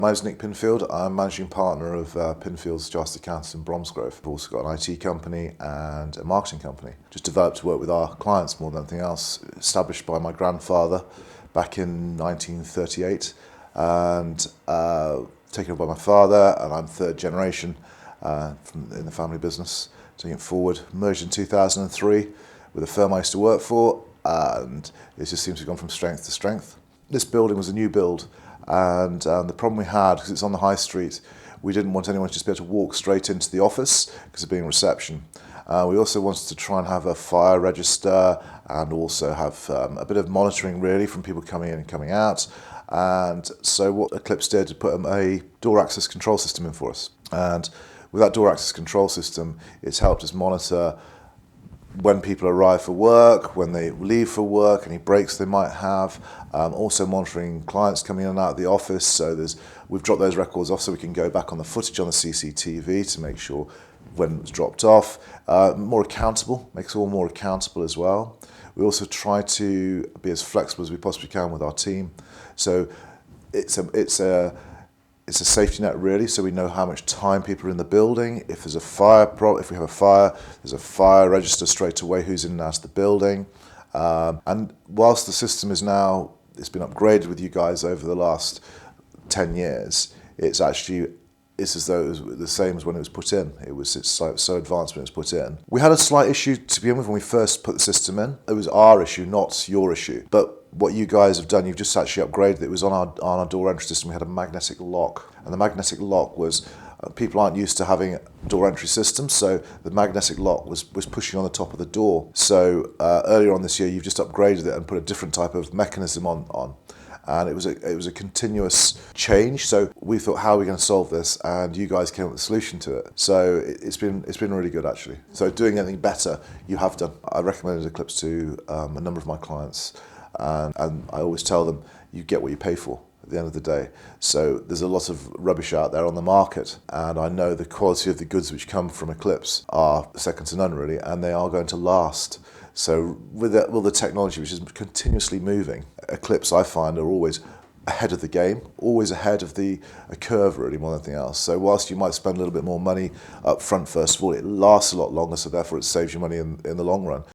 My name is Pinfield. I'm managing partner of Pinfields Chartered Accountants in Bromsgrove. I've also got an IT company and a marketing company. Just developed to work with our clients more than anything else. Established by my grandfather back in 1938 and taken over by my father, and I'm third generation in the family business. Taking it forward, merged in 2003 with a firm I used to work for, and it just seems to have gone from strength to strength. This building was a new build, and the problem we had, because it's on the high street, we didn't want anyone to just be able to walk straight into the office because of being reception. We also wanted to try and have a fire register and also have a bit of monitoring really from people coming in and coming out. And so what Ecl-ips did to put a door access control system in for us. And with that door access control system, it's helped us monitor when people arrive for work, when they leave for work, any breaks they might have, also monitoring clients coming in and out of the office. So we've dropped those records off so we can go back on the footage on the CCTV to make sure when it was dropped off. More accountable, makes it all more accountable as well. We also try to be as flexible as we possibly can with our team. So it's a safety net really, so we know how much time people are in the building. If there's a fire, if we have a fire, there's a fire register straight away who's in and out of the building. And whilst the system is now, it's been upgraded with you guys over the last 10 years, it's as though it was the same as when it was put in. It's so advanced when it was put in. We had a slight issue to begin with when we first put the system in. It was our issue, not your issue. But what you guys have done, you've just actually upgraded it. It was on our door entry system. We had a magnetic lock, and the magnetic lock was people aren't used to having door entry systems, so the magnetic lock was pushing on the top of the door. So earlier on this year, you've just upgraded it and put a different type of mechanism on. And it was a continuous change. So we thought, how are we going to solve this? And you guys came up with a solution to it. So it's been really good actually. So doing anything better, you have done. I recommended Ecl-ips to a number of my clients. And I always tell them, you get what you pay for at the end of the day. So there's a lot of rubbish out there on the market, and I know the quality of the goods which come from Ecl-ips are second to none really, and they are going to last. So with the technology which is continuously moving, Ecl-ips I find are always ahead of the game, always ahead of a curve really more than anything else. So whilst you might spend a little bit more money up front first of all, it lasts a lot longer, so therefore it saves you money in the long run.